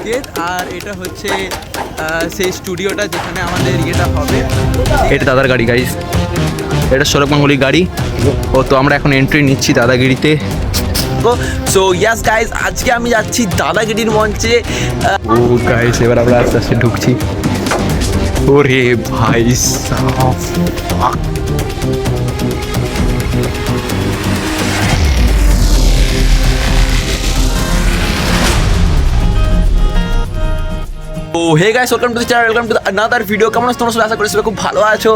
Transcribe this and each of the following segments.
Gate, আর এটা হচ্ছে সেই স্টুডিওটা যেখানে আমাদের ইয়েটা হবে। এটা দাদার গাড়ি গাইস, এটা সৌরভ গাঙ্গুলির গাড়ি। ও তো আমরা এখন এন্ট্রি নিচ্ছি দাদাগিরিতে। সো ইয়াস গাইস, আজকে আমি যাচ্ছি দাদাগিরির মঞ্চে। ও গাইস, এবার আমরা আস্তে আস্তে ঢুকছি। ওরে ভাই সাহ, ও হে guys, welcome to the channel, welcome to another video. কেমন আছো তোমরা সবাই? আশা করি সবাই খুব ভালো আছো।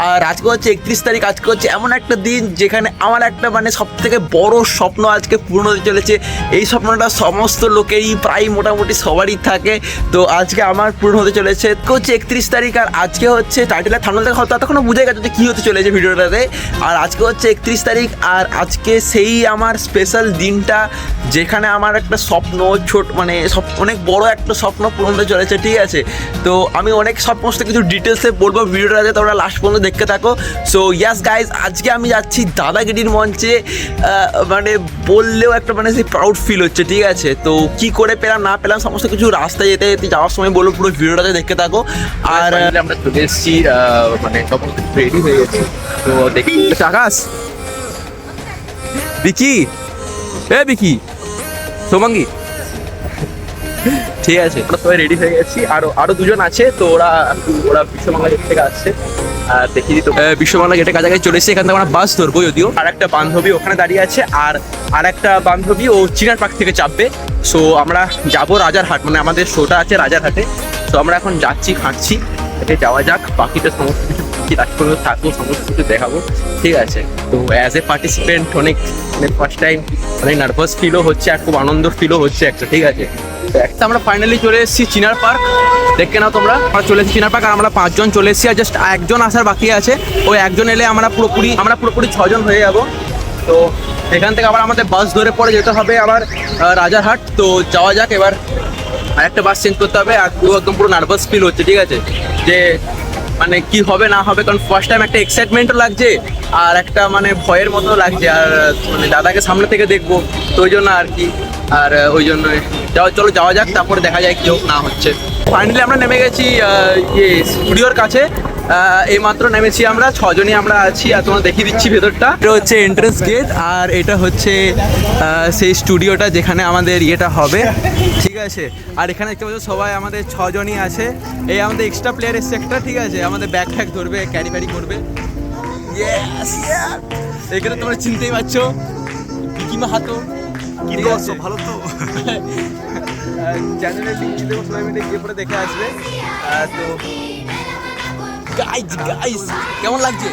আর আজকে হচ্ছে 31 তারিখ। আজকে হচ্ছে এমন একটা দিন যেখানে আমার একটা মানে সব থেকে বড় স্বপ্ন আজকে পূর্ণ হতে চলেছে। এই স্বপ্নটা সমস্ত লোকেরই প্রায় মোটামুটি সবারই থাকে, তো আজকে আমার পূর্ণ হতে চলেছে। হচ্ছে 31 তারিখ, আর আজকে হচ্ছে টাইটেলের থাম্বনেল থেকে হয়তো এতক্ষণ বুঝে গেছে যে কী হতে চলেছে ভিডিওটাতে। আর আজকে হচ্ছে 31 তারিখ, আর আজকে সেই আমার স্পেশাল দিনটা যেখানে আমার একটা স্বপ্ন মানে অনেক বড় একটা স্বপ্ন পূরণ হতে চলেছে, ঠিক আছে? তো আমি অনেক সমস্ত কিছু ডিটেলসে বলবো ভিডিওটাতে, তোমরা লাস্ট পর্যন্ত দেখতে থাকো। সো ইয়াস গাইজ, আজকে আমি যাচ্ছি দাদাগিরির মঞ্চে। মানে বললেও একটা মানে সেই প্রাউড ফিল হচ্ছে, ঠিক আছে? তো কি করে পেলাম না পেলাম সমস্ত কিছু রাস্তায় যেতে যেতে যাওয়ার সময় বলবো, পুরো ভিডিওটাতে দেখতে থাকো। আর আমরা চলে এসেছি, মানে সমস্ত কিছু রেডি হয়ে গেছি। তো দেখি আকাশ, বিকি, বিকি, সোমাঙ্গি, ঠিক আছে, আমরা সবাই রেডি হয়ে গেছি। আরো দুজন আছে, তো ওরা বিশ্ববাংলা গেট থেকে আসছে। আর দেখিয়ে দিত বিশ্ববাংলা গেটের কাছাকাছি চলে এসেছে। এখান থেকে আমরা বাস ধরবো যদিও। আর একটা বান্ধবী ওখানে দাঁড়িয়ে আছে, আর একটা বান্ধবী ও চিনার পার্ক থেকে চাপবে। সো আমরা যাবো রাজারহাট, মানে আমাদের শোটা আছে রাজারহাটে। তো আমরা এখন যাচ্ছি, হাঁটছি, এটা যাওয়া যাক। বাকিটা সমস্ত কিছু লাস্ট পর্যন্ত থাকবো, সমস্ত কিছু দেখাবো, ঠিক আছে? তো অ্যাজ এ পার্টিসিপেন্ট অনেক ফার্স্ট টাইম অনেক নার্ভাস ফিলও হচ্ছে, আর খুব আনন্দ ফিলও হচ্ছে একটা, ঠিক আছে? একটা আমরা ফাইনালি চলে এসেছি চিনার পার্ক। দেখে নাও তোমরা, আমরা চলে এসেছি চিনার পার্ক, আর আমরা 5 জন চলে এসেছি। আর জাস্ট একজন আসার বাকি আছে। ওই একজন এলে আমরা পুরোপুরি 6 জন হয়ে যাব। তো এখান থেকে আবার আমাদের বাস ধরে পরে যেতে হবে আবার রাজারহাট। তো যাওয়া যাক এবার। আর একটা বাস চেঞ্জ করতে হবে। আর পুরো নার্ভাস ফিল হচ্ছে, ঠিক আছে? যে মানে কি হবে না হবে, কারণ ফার্স্ট টাইম একটা এক্সাইটমেন্টও লাগছে, আর একটা মানে ভয়ের মতো লাগছে। আর মানে দাদাকে সামনে থেকে দেখবো, তো ওই জন্য আর কি। আর ওই জন্যই চলো যাওয়া যাক, তারপরে দেখা যায় কি হোক না হচ্ছে। ফাইনালি আমরা নেমে গেছি স্টুডিওর কাছে। এইমাত্র নেমেছি আমরা, 6 জনই আমরা আছি। আর তোমরা দেখিয়ে দিচ্ছি ভেতরটা। এটা হচ্ছে এন্ট্রেন্স গেট, আর এটা হচ্ছে সেই স্টুডিওটা যেখানে আমাদের ইয়েটা হবে, ঠিক আছে? আর এখানে দেখতে পাচ্ছ সবাই আমাদের 6 জনই আছে। এই আমাদের এক্সট্রা প্লেয়ার এসছে একটা, ঠিক আছে? আমাদের ব্যাগ ট্যাগ ধরবে, ক্যারি ফ্যারি করবে। এখানে তোমরা চিনতেই পারছো বিকি মাহাতো। ভালো তো চ্যানেলের লিঙ্ক দিতে সবাই মিলে গিয়ে পরে দেখে আসবে। তো গাইস কেমন লাগছে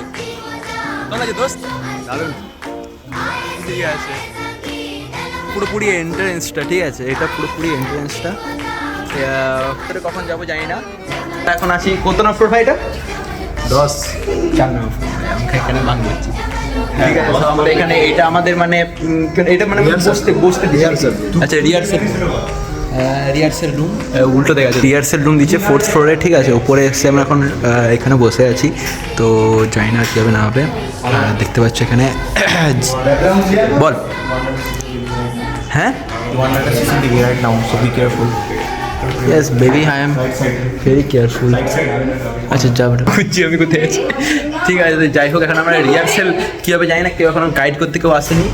দোস্ত? দারুণ, ঠিক আছে? পুরোপুরি এন্ট্রেন্সটা, ঠিক আছে? এটা পুরোপুরি এন্ট্রেন্সটা। কখন যাবো জানি না। এখন আসি কত নম্বর ফ্লোর? ভাই এটা 10, 4 নম্বর। আমাকে এখানে ভাঙ করছি, ঠিক আছে? আমরা এখানে এটা আমাদের মানে এটা মানে বসতে আচ্ছা রিহার্সেল রুম, উল্টো দেখা যাচ্ছে। রিহার্সেল রুম দিচ্ছে 4th ফ্লোরে, ঠিক আছে? উপরে এসে আমরা এখন এখানে বসে আছি। তো জানি না কী হবে না হবে। দেখতে পাচ্ছ এখানে, বল। হ্যাঁ, yes baby, I am very careful. আচ্ছা যা খুঁজছি আমি কোথায় আছি, ঠিক আছে? যাই হোক, এখন আমরা রিহার্সেল কী হবে জানি না, কেউ এখন গাইড করতে কেউ আসেনি।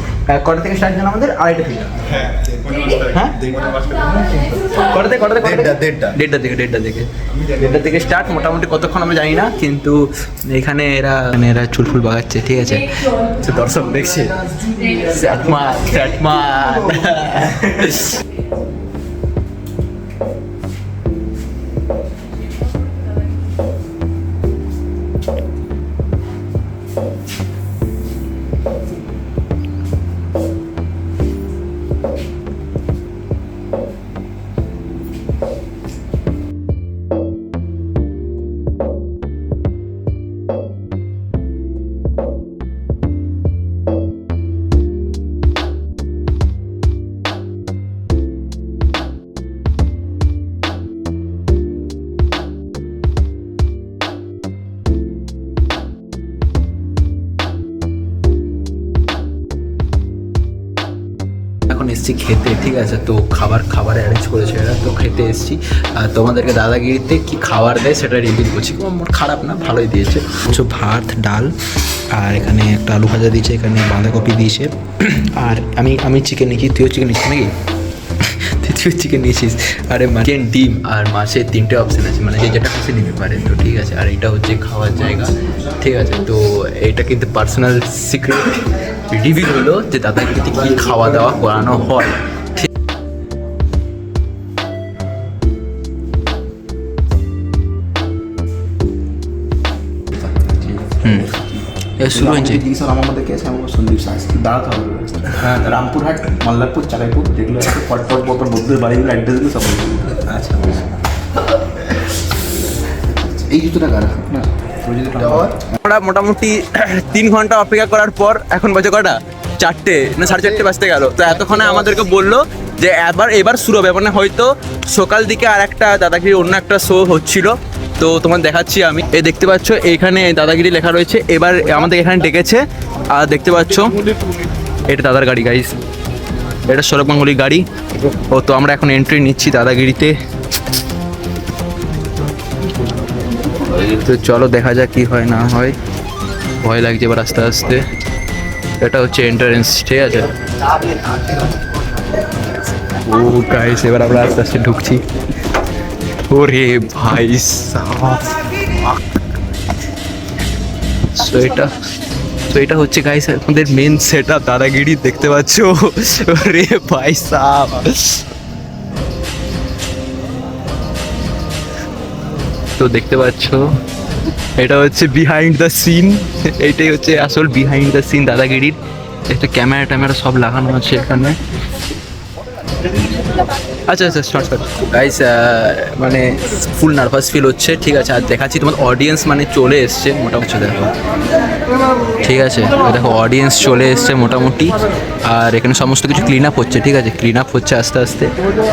কটা থেকে স্টার্ট জানো আমাদের? 2:30 থেকে। হ্যাঁ, দেড়টা থেকে স্টার্ট। মোটামুটি কতক্ষণ আমরা জানি না, কিন্তু এখানে এরা চুলফুল বাগাচ্ছে, ঠিক আছে? দর্শক দেখছে। এসেছি খেতে, ঠিক আছে। তো খাবার অ্যারেঞ্জ করেছে এরা, তো খেতে এসেছি। আর তোমাদেরকে দাদাগিরিতে কি খাবার দেয় সেটা রিভিল করছি। মোট খারাপ না, ভালোই দিয়েছে। কিছু ভাত, ডাল, আর এখানে একটা আলু ভাজা দিয়েছে, এখানে বাঁধাকপি দিয়েছে। আর আমি চিকেন নিয়েছি, তুইও চিকেন নিচ্ছিস নাকি? তুইও চিকেন নিয়েছিস? আরে চিকেন, ডিম আর মাছের 3টে অপশান আছে, মানে যে যেটা খুশি নিতে পারে। তো ঠিক আছে। আর এটা হচ্ছে খাওয়ার জায়গা, ঠিক আছে। তো এটা কিন্তু পার্সোনাল সিক্রেট রিভিল হলো যে দাদাগিরিতে কী খাওয়া দাওয়া করানো হয়। শুরু হয়েছে। জিজ্ঞাসা আমার মধ্যে কে আছে, আমার সন্দীপ সাহা দাঁড়াতে হবে। হ্যাঁ, রামপুরহাট, মাল্লারপুর, চাকাইপুর, যেগুলো আছে পটপট পটপট বন্ধুদের বাড়িগুলো অ্যাড্রেসগুলো সব। আচ্ছা, এই জুতোটা কার না? আমরা মোটামুটি 3 ঘন্টা অপেক্ষা করার পর এখন বাজে কটা, 4টে না 4:30 বাজতে গেল। তো এতক্ষণে আমাদেরকে বললো যে এবার শুরু হবে, মানে হয়তো সকাল দিকে আর একটা দাদাগিরি অন্য একটা শো হচ্ছিল। তো তোমার দেখাচ্ছি আমি, এই দেখতে পাচ্ছ এখানে দাদাগিরি লেখা রয়েছে। এবার আমাদের এখানে ডেকেছে, আর দেখতে পাচ্ছ এটা দাদার গাড়ি গাইস, এটা সৌরভ গাঙ্গুলির গাড়ি। ও তো আমরা এখন এন্ট্রি নিচ্ছি দাদাগিরিতে। তো চলো দেখা যাক কি হয় না হয়, ভয় লাগছে এবার আস্তে আস্তে। এটা হচ্ছে এন্ট্রান্স, ঠিক আছে। ও গাইস, এবার আমরা আস্তে আস্তে ঢুকছি। ওরে ভাই সাহব। তো এটা হচ্ছে গাইস আমাদের মেন সেটআপ দাদাগিরি, দেখতে পাচ্ছ। ওরে ভাই সাহব, তো দেখতে পাচ্ছ এটা হচ্ছে বিহাইন্ড দ্য সিন। এইটাই হচ্ছে আসল বিহাইন্ড দ্য সিন দাদাগিরির। একটা ক্যামেরা সব লাগানো আছে এখানে। আচ্ছা স্টার্ট গাইস। মানে ফুল নার্ভাস ফিল হচ্ছে, ঠিক আছে। আর দেখাচ্ছি তোমার অডিয়েন্স মানে চলে এসছে মোটামুটি, দেখো, ঠিক আছে। দেখো অডিয়েন্স চলে এসছে মোটামুটি। আর এখানে সমস্ত কিছু ক্লিন আপ হচ্ছে, ঠিক আছে। ক্লিন আপ হচ্ছে আস্তে আস্তে।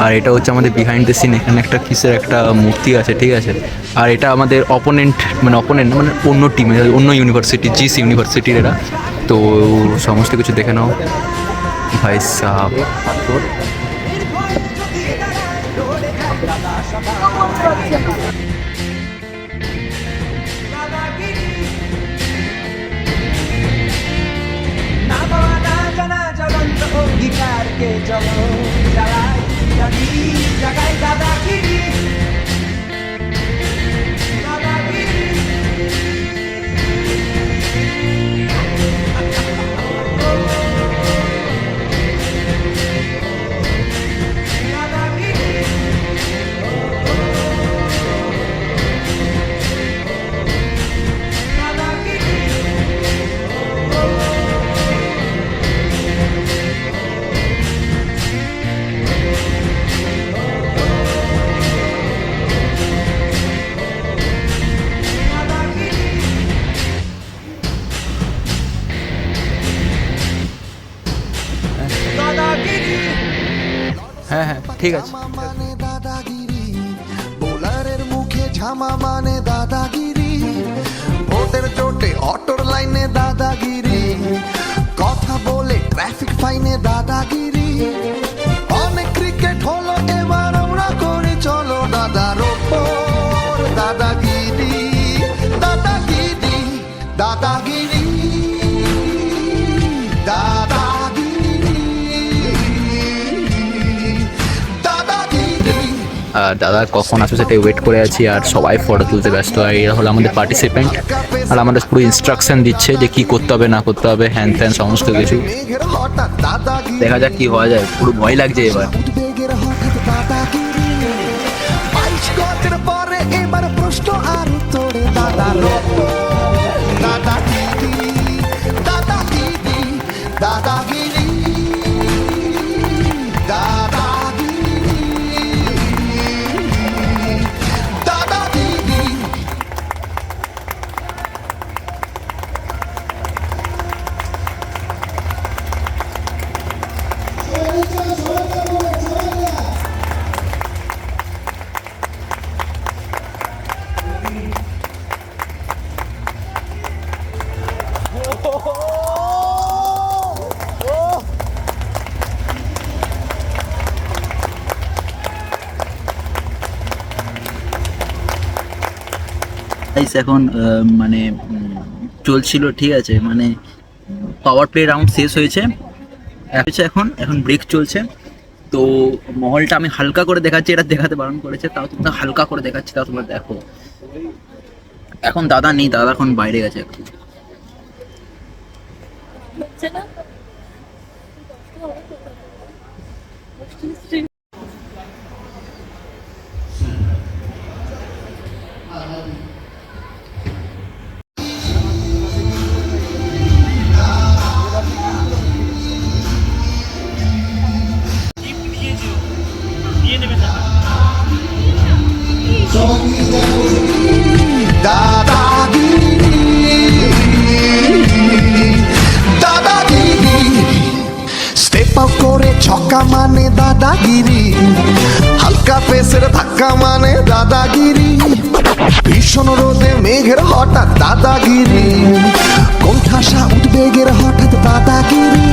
আর এটা হচ্ছে আমাদের বিহাইন্ড দ্য সিন। এখানে একটা কিসের একটা মূর্তি আছে, ঠিক আছে। আর এটা আমাদের অপোনেন্ট মানে অন্য টিমের, অন্য ইউনিভার্সিটি, জিস ইউনিভার্সিটির এরা। তো সমস্ত কিছু দেখে নাও ভাই সাহব। হ্যাঁ ঠিক আছে। মানে দাদাগিরি, বোলারের মুখে ঝামা মানে দাদাগিরি, ভোটের চোটে অটোর লাইনে দাদাগিরি, কথা বলে ট্রাফিক ফাইনে দাদাগিরি, অনেক ক্রিকেট হলো এবার আমরা করি চলো দাদার ওপর দাদাগিরি, দাদাগিরি, দাদাগিরি, আর দাদা কখন আসবে সেটাই ওয়েট করে আছি। আর সবাই ফটো তুলতে ব্যস্ত। আর এরা হলো আমাদের পার্টিসিপেন্ট, আর আমাদের পুরো ইনস্ট্রাকশন দিচ্ছে যে কি করতে হবে না করতে হবে, হ্যান ত্যান সমস্ত কিছু। দেখা যাক কি হওয়া যায়, পুরো ভয় লাগছে এবার। এবার প্রশ্ন আর উত্তরে দাদার দাদাগিরি, দাদাগিরি, দাদাগিরি, গাইস এখন মানে চলছিল, ঠিক আছে, মানে পাওয়ার প্লে রাউন্ড শেষ হয়েছে, এখন এখন ব্রেক চলছে। তো মহলটা আমি হালকা করে দেখাচ্ছি, এটা দেখাতে বারণ করেছে, তাও তোমরা হালকা করে দেখাচ্ছি, তাও তোমরা দেখো। এখন দাদা নেই, দাদা এখন বাইরে গেছে একটু। দাদাগিরি স্টেপ আপ করে ছক্কা মানে দাদাগিরি, হালকা পেসের ধাক্কা মানে দাদাগিরি, ভীষণ রোদে মেঘের হঠাৎ দাদাগিরি, কোণঠাসা উদ্বেগের হঠাৎ দাদাগিরি,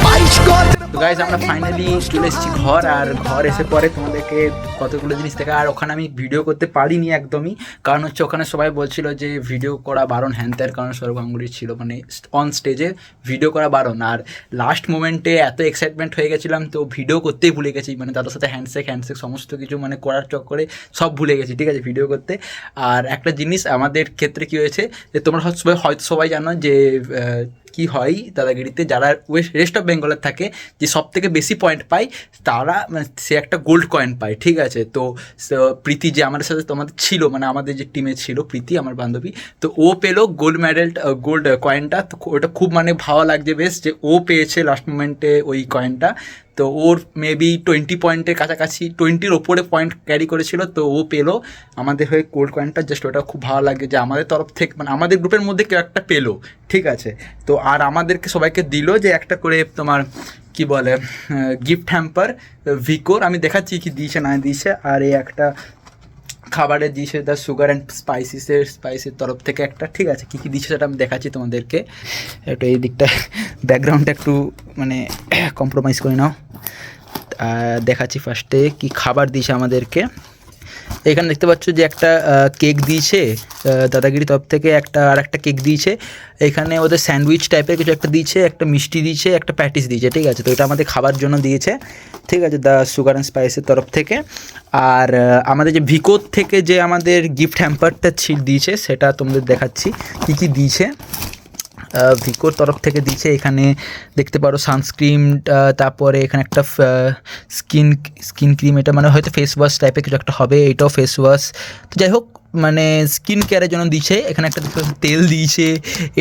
22 গজের তো গাইজ আমরা ফাইনালি চলে এসেছি ঘর, আর ঘর এসে পরে তোমাদেরকে কতগুলো জিনিস দেখা, আর ওখানে আমি ভিডিও করতে পারিনি একদমই, কারণ হচ্ছে ওখানে সবাই বলছিল যে ভিডিও করা বারণ, হ্যান ত্যার, কারণ সৌরভ গাঙ্গুলি ছিল মানে অন স্টেজে, ভিডিও করা বারণ। আর লাস্ট মোমেন্টে এত এক্সাইটমেন্ট হয়ে গেছিলাম, তো ভিডিও করতেই ভুলে গেছি, মানে তাদের সাথে হ্যান্ডশেক সমস্ত কিছু মানে করার চক্করে সব ভুলে গেছি, ঠিক আছে, ভিডিও করতে। আর একটা জিনিস আমাদের ক্ষেত্রে কী হয়েছে, যে তোমরা হয়তো সবাই জানো যে কি হয় দাদাগিরিতে, যারা ওয়েস্ট অফ বেঙ্গলের থাকে, যে সব থেকে বেশি পয়েন্ট পায় তারা মানে সে একটা গোল্ড কয়েন পায়, ঠিক আছে। তো প্রীতি যে আমাদের সাথে তোমাদের ছিল, মানে আমাদের যে টিমে ছিল প্রীতি আমার বান্ধবী, তো ও পেলো গোল্ড মেডেলটা, গোল্ড কয়েনটা। তো ওটা খুব মানে ভালো লাগছে বেশ, যে ও পেয়েছে লাস্ট মোমেন্টে ওই কয়েনটা। তো ওর মেবি 20 পয়েন্টের কাছাকাছি, 20-র ওপরে পয়েন্ট ক্যারি করেছিল, তো ও পেলো আমাদের হয়ে গোল্ড কয়েনটা। জাস্ট ওটা খুব ভালো লাগে যে আমাদের তরফ থেকে, মানে আমাদের গ্রুপের মধ্যে কেউ একটা পেলো, ঠিক আছে। তো আর আমাদেরকে সবাইকে দিল যে একটা করে তোমার কি বলে গিফট হ্যাম্পার ভিকোর, আমি দেখাচ্ছি কি দিয়েছে না দিয়েছে। আর এই একটা খাবারের দিয়েছে দ্য সুগার অ্যান্ড স্পাইসের তরফ থেকে একটা, ঠিক আছে। কী কী দিয়েছে সেটা আমি দেখাচ্ছি তোমাদেরকে। একটু এই দিকটা ব্যাকগ্রাউন্ডটা একটু মানে কম্প্রোমাইজ করে নাও। দেখাচ্ছি ফার্স্টে কি খাবার দিয়েছে আমাদেরকে। এখানে দেখতে পাচ্ছ যে একটা কেক দিয়েছে দাদাগিরি তরফ থেকে, আর একটা কেক দিয়েছে। এখানে ওদের স্যান্ডউইচ টাইপের কিছু একটা দিয়েছে, একটা মিষ্টি দিয়েছে, একটা প্যাটিস দিয়েছে, ঠিক আছে। তো এটা আমাদের খাবার জন্য দিয়েছে, ঠিক আছে, দ্য সুগার অ্যান্ড স্পাইসের তরফ থেকে। আর আমাদের যে ভিকোর থেকে যে আমাদের গিফট হ্যাম্পারটা দিয়েছে সেটা তোমাদের দেখাচ্ছি কী কী দিয়েছে। ভিকোর তরফ থেকে দিয়েছে, এখানে দেখতে পারো সানস্ক্রিন, তারপরে এখানে একটা স্কিন ক্রিম, এটা মানে হয়তো ফেস ওয়াশ টাইপের কিছু একটা হবে, এটাও ফেস ওয়াশ। তো যাই হোক, মানে স্কিন কেয়ারের জন্য দিয়েছে। এখানে একটা তেল দিয়েছে,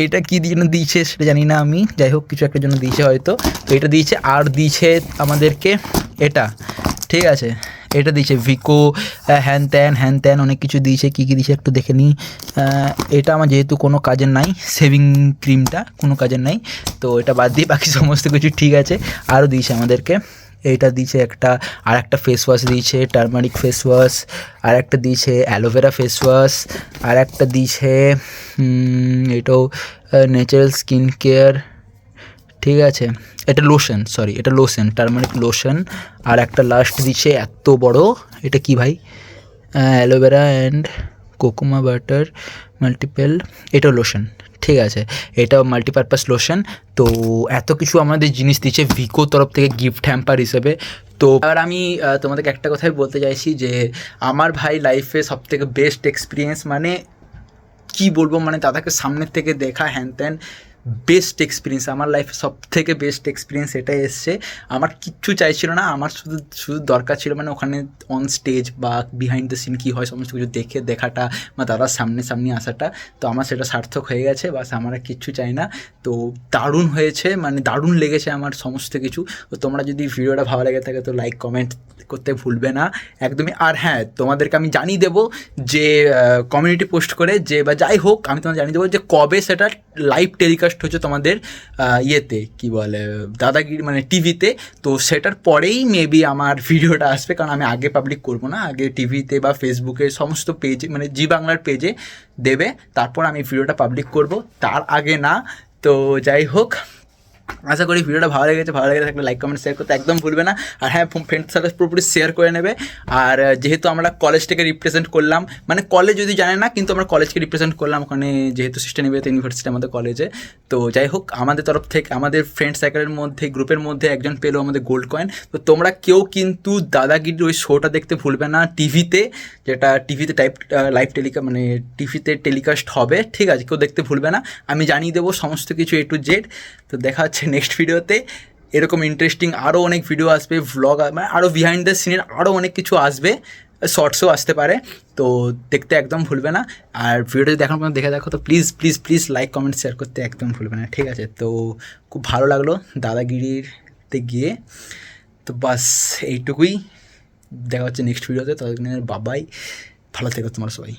এটা কী জন্য দিয়েছে সেটা জানি না আমি, যাই হোক কিছু একটা জন্য দিয়েছে হয়তো। তো এটা দিয়েছে, আর দিয়েছে আমাদেরকে এটা, ঠিক আছে, এটা দিয়েছে ভিকো হ্যান ত্যান অনেক কিছু দিয়েছে। কী কী দিয়েছে একটু দেখে নিই। এটা আমার যেহেতু কোনো কাজের নাই, সেভিং ক্রিমটা কোনো কাজের নাই, তো এটা বাদ দিয়ে বাকি সমস্ত কিছু ঠিক আছে। আরও দিয়েছে আমাদেরকে, এইটা দিয়েছে একটা, আর একটা ফেস ওয়াশ দিয়েছে, টারমারিক ফেস ওয়াশ, আর একটা দিয়েছে অ্যালোভেরা ফেস ওয়াশ, আর একটা দিয়েছে এটাও ন্যাচারাল স্কিন কেয়ার, ঠিক আছে। এটা লোশন, এটা লোশন, টারমারিক লোশন। আর একটা লাস্ট দিচ্ছে এত বড়, এটা কি ভাই, অ্যালোভেরা অ্যান্ড কোকোমা বাটার মাল্টিপল, এটাও লোশন, ঠিক আছে, এটাও মাল্টিপারপাস লোশন। তো এত কিছু আমাদের জিনিস দিচ্ছে ভিকো তরফ থেকে গিফট হ্যাম্পার হিসেবে। তো এবার আমি তোমাদেরকে একটা কথাই বলতে চাইছি যে আমার ভাই লাইফে সবথেকে বেস্ট এক্সপিরিয়েন্স, মানে কি বলবো, মানে দাদাকে সামনের থেকে দেখা হ্যান ত্যান, বেস্ট এক্সপিরিয়েন্স আমার লাইফে, সব থেকে বেস্ট এক্সপিরিয়েন্স এটাই এসছে। আমার কিচ্ছু চাইছিল না, আমার শুধু দরকার ছিল মানে ওখানে অন স্টেজ বা বিহাইন্ড দ্য সিন কী হয় সমস্ত কিছু দেখাটা বা দাদার সামনে আসাটা। তো আমার সেটা সার্থক হয়ে গেছে, বাস আমার আর কিচ্ছু চাই না। তো দারুণ হয়েছে, মানে দারুণ লেগেছে আমার সমস্ত কিছু। তো তোমরা যদি ভিডিওটা ভালো লেগে থাকে তো লাইক কমেন্ট করতে ভুলবে না একদমই। আর হ্যাঁ, তোমাদেরকে আমি জানিয়ে দেবো যে কমিউনিটি পোস্ট করে, যে বা যাই হোক আমি তোমাদের জানিয়ে দেবো যে কবে সেটা লাইভ টেলিকাস্ট হচ্ছে তোমাদের ইয়েতে কী বলে দাদাগিরি মানে টিভিতে। তো সেটার পরেই মেবি আমার ভিডিওটা আসবে, কারণ আমি আগে পাবলিক করবো না, আগে টিভিতে বা ফেসবুকে সমস্ত পেজে মানে জি বাংলার পেজে দেবে, তারপর আমি ভিডিওটা পাবলিক করব, তার আগে না। তো যাই হোক, আশা করি ভিডিওটা ভালো লেগেছে, ভালো লেগে থাকলে লাইক কমেন্ট শেয়ার করতে একদম ভুলবে না। আর হ্যাঁ, ফ্রেন্ডস সাথে পুরোপুরি শেয়ার করে নেবে। আর যেহেতু আমরা কলেজটাকে রিপ্রেজেন্ট করলাম, মানে কলেজ যদি জানে না, কিন্তু আমরা কলেজকে রিপ্রেজেন্ট করলাম ওখানে, যেহেতু সিস্টেমনিকেতন ইউনিভার্সিটি আমাদের কলেজে। তো যাই হোক, আমাদের তরফ থেকে আমাদের ফ্রেন্ড সার্কেলের মধ্যে গ্রুপের মধ্যে একজন পেলো আমাদের গোল্ড কয়েন। তো তোমরা কেউ কিন্তু দাদাগিরির ওই শোটা দেখতে ভুলবে না টিভিতে, যেটা টিভিতে লাইভ মানে টিভিতে টেলিকাস্ট হবে, ঠিক আছে? কেউ দেখতে ভুলবে না, আমি জানিয়ে দেবো সমস্ত কিছু A to Z। তো দেখা হচ্ছে নেক্সট ভিডিওতে। এরকম ইন্টারেস্টিং আরও অনেক ভিডিও আসবে, ভ্লগ, মানে আরও বিহাইন্ড দ্য সিনের আরও অনেক কিছু আসবে, শর্টসও আসতে পারে। তো দেখতে একদম ভুলবে না। আর ভিডিওটা যদি এখন পর্যন্ত দেখে দেখো তো please please please like comment share করতে একদম ভুলবে না, ঠিক আছে? তো খুব ভালো লাগলো দাদাগিরিতে গিয়ে। তো বাস এইটুকুই, দেখা হচ্ছে নেক্সট ভিডিওতে। ততদিনের বাবাই, ভালো থেকো তোমরা সবাই।